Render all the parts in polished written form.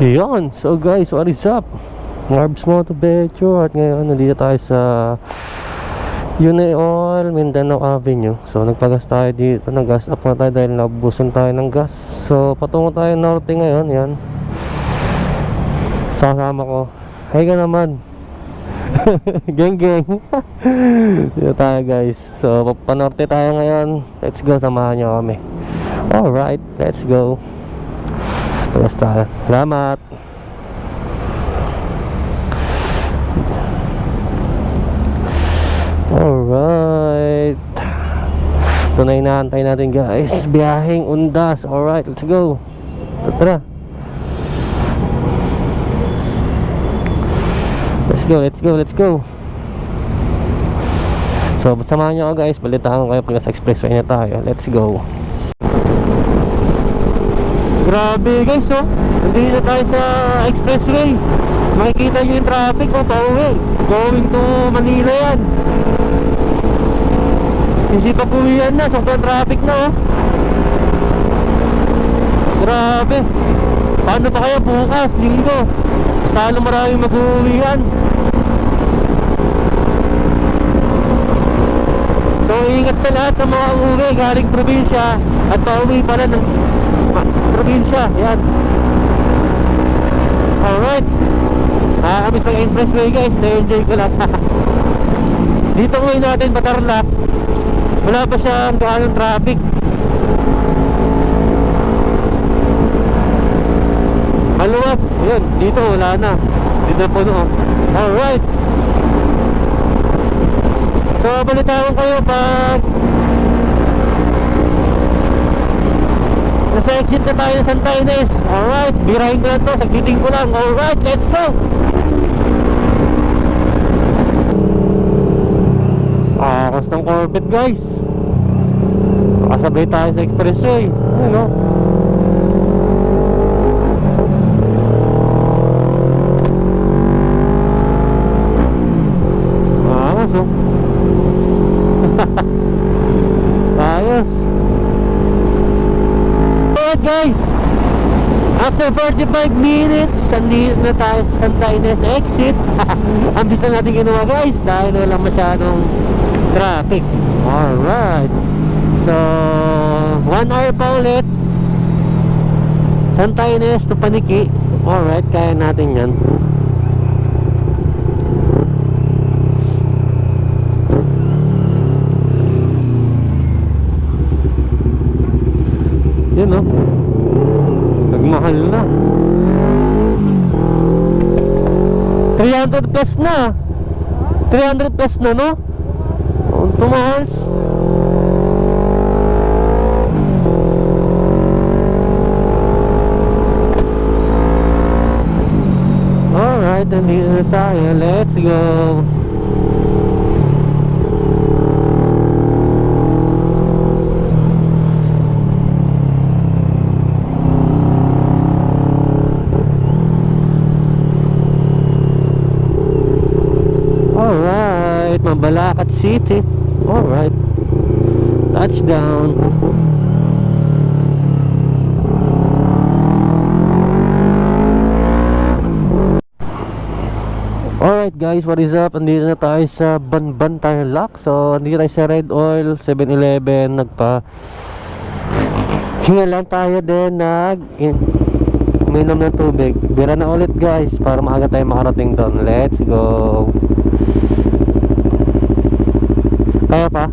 Yun, so guys, what is up? Marbs Moto Becho. At ngayon, nandito tayo sa Unaol, Mindanao Avenue. So, nagpagas tayo dito. Nag-gas up na tayo dahil nabusan tayo ng gas. So, patungo tayo norte ngayon. Yan, kasama ko. Hey ka naman. Geng geng. Dito tayo guys. So, panorte tayo ngayon. Let's go, samahan nyo kami. Alright, let's go. Basta, salamat. Alright, ito na inaantay natin guys, biyaheng Undas. Alright, let's go. Tara, let's go, let's go, let's go. So, samahan nyo ako guys, balitaan ko kayo pag nasa expressway na tayo. Let's go. Grabe guys, oh, nandito na tayo sa expressway. Makikita nyo yung traffic, oh, pauwi. Going to Manila yan. Isipag-uwian na, sobrang traffic na, oh. Grabe. Paano pa kaya bukas, linggo? Talo maraming mag-uwian. So, ingat sa lahat ng mga uwi galing probinsya at pauwi pala ng probinsya. Yan. Alright. Nakakamiss ng expressway guys. Na-enjoy ko lang. Dito ngayon natin Batarlac, wala pa siyang gaanong traffic. Maluwag. Yun, dito wala na. Dito na puno. Alright. So, balitawan kayo pag nasa exit na tayo ng Santa Ines. Alright, birahin ko na to, sagliting ko lang. Alright, let's go. Akas ng Corvette guys. Makasabay tayo sa expressway. Ayun, no? Akas, oh. Ayos. Alright guys, after 45 minutes andito na tayo sa Santa Ines exit. Ang bisa natin ginawa guys dahil walang masyadong traffic. Alright, so 1 hour pa ulit Santa Ines to Paniki. Alright, kaya natin yan. Yun, no? Nagmahal na. 300 plus na. 300 plus na, no? Tumahals. Alright, nandito na tayo. Let's go. Alright, Mabalacat City. Alright, touchdown. Alright guys, what is up? Andito na tayo sa Banban Tarlac. So, andito tayo sa Red Oil 7-Eleven. Hinga lang tayo din. Uminom ng tubig. Bira na ulit guys para maaga tayo makarating doon. Let's go. Kaya pa?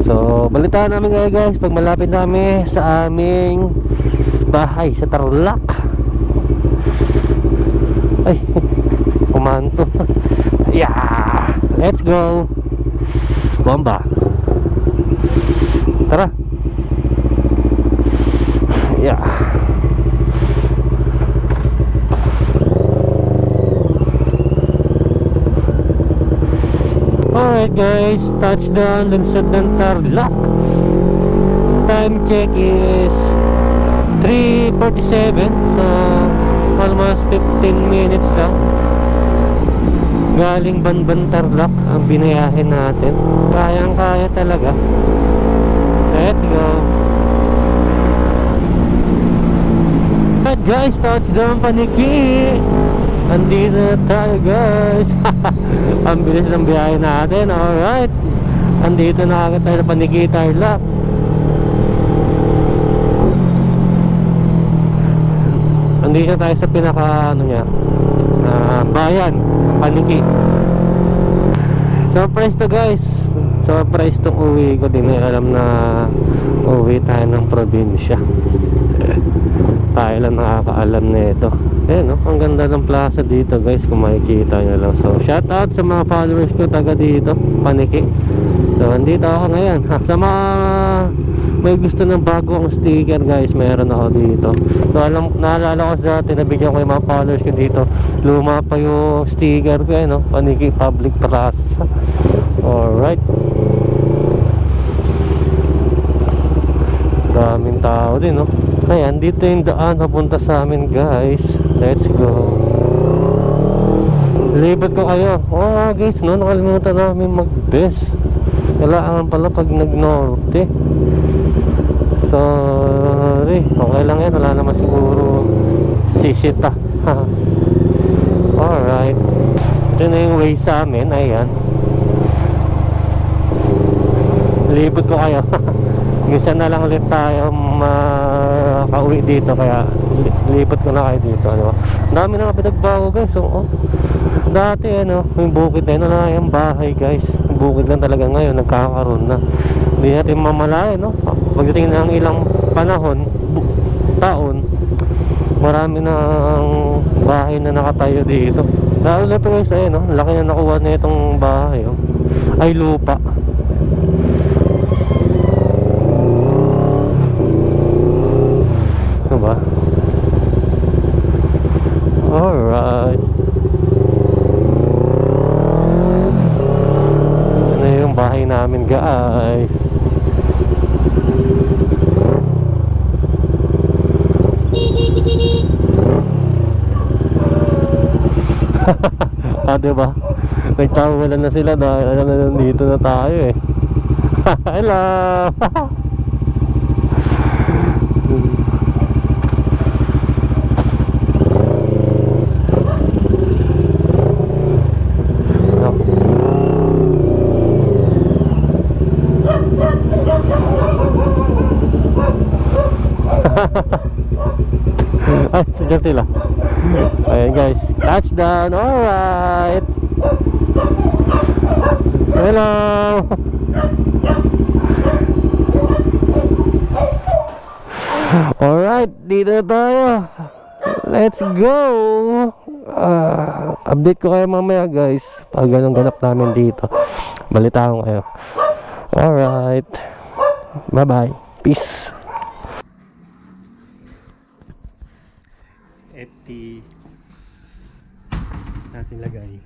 So, balitaan namin kayo guys pag malapit namin sa aming bahay sa Tarlac. Ay, kumanto. Yeah, let's go. Bomba. Tara. Yeah. Alright guys, touchdown dun sa Tarlac. Time check is 3:47. So almost 15 minutes lang. Galing Banban Tarlac ang binayahin natin. Kayang kaya talaga. Let's go. guys, touchdown Paniki. Andito na tayo guys. Ang bilis ng biyahe natin. Alright, andito na agad tayo sa Paniki Tarlac. Andito tayo sa pinaka bayan, Paniki. Surprise to guys. Surprise to uwi ko. Di na alam na uwi tayo ng probinsya. Tayo lang nakakaalam na ito. Ayan, no? Ang ganda ng plaza dito guys, kung makikita nyo lang. So shout out sa mga followers ko taga dito, Paniki. So andito ako ngayon. Sa mga may gusto ng bagong sticker guys, meron ako dito. So naalala ko dati, nabigyan ko yung mga followers ko dito. Luma pa yung sticker ko, no? Paniki Public Plaza. Alright, daming tao din, no? Ayan, dito yung daan papunta sa amin guys. Let's go. Libat ko kayo. Oh guys, no, nakalimutan namin mag-best. Kailangan pala pag nag-norte. Sorry, okay lang yan, wala naman siguro sisita. Alright, ito na yung way sa amin. Ayan, libot ko kayo. Minsan na lang ulit tayo makauwi dito, kaya lipat ko na kayo dito, ano? Dami na pinagbago guys. So, dati yung bukid na yun, wala yung bahay guys. Yung bukid lang talaga, ngayon nagkakaroon na. Hindi natin mamalayan, no? Pagdating ng ilang panahon, taon, marami na ang bahay na nakatayo dito. Lalo na ito guys, ayun, no? Laki na nakuha na itong bahay, oh. Ay, lupa. Ano ba? Alright. Ito na yung bahay namin guys. Diba? Nagtawalan na sila dahil alam na nandito na tayo eh. Hello. Ay, sige sila. Ayan guys, touchdown. Alright. Hello. Alright, dito na tayo. Let's go. Update ko kayo mamaya guys pag anong ganap namin dito. Balitaan ko kayo. Alright, bye bye. Peace. FT natin lagay.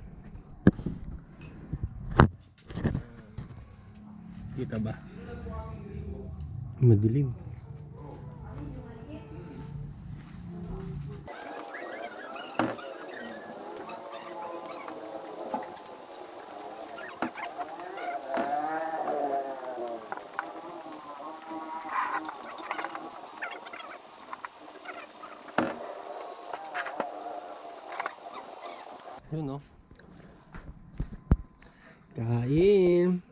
Kita ba? Madilim. Yun, no? Kain.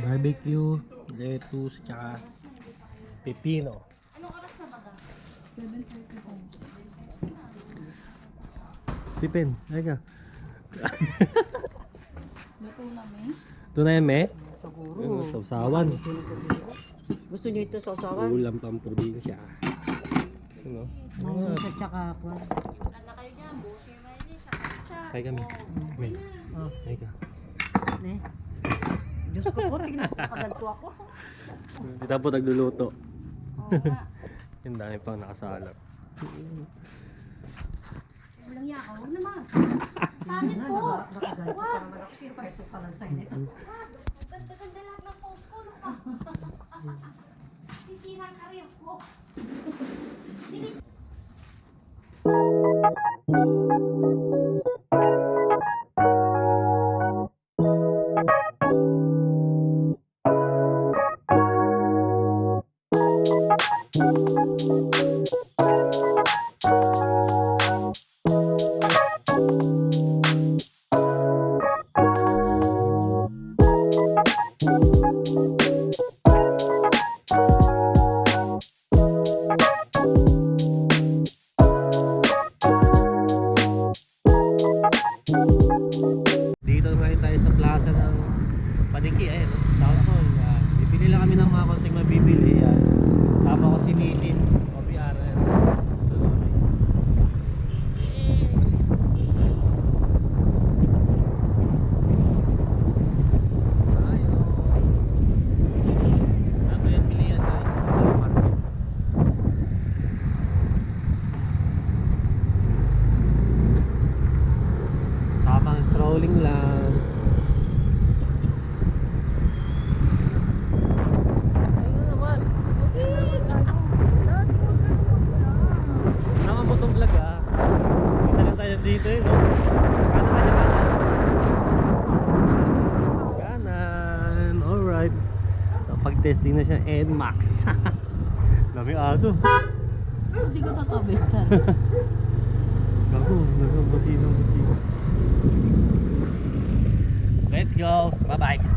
Barbecue, lettuce, tsaka pepino. Anong oras na ba? 7:35. Pipin, ay ka. Luto na may. Ito na yan, me? Siguro. Sausawan. Gusto niyo ito sa usawan? Ulam pang probinsya. Ano? Mango sa tsaka ako. Kaya kami. Me. Ay ka. Ne? Diyos ko po, tignan ko kaganto ako. Dito po nagluluto. Yung dami pang nakasalap. Walang yakaw. Huwag naman. Pangit po. Wag. Ganda lahat ng post ko. Sisira ang karir ko. dito eh, no? Kanan ka sa kanan. Kanan. Alright. So, pag-testing na siya, NMAX. Dami aso. Hindi ko tatabitan. Gago, busino. Let's go. Bye-bye.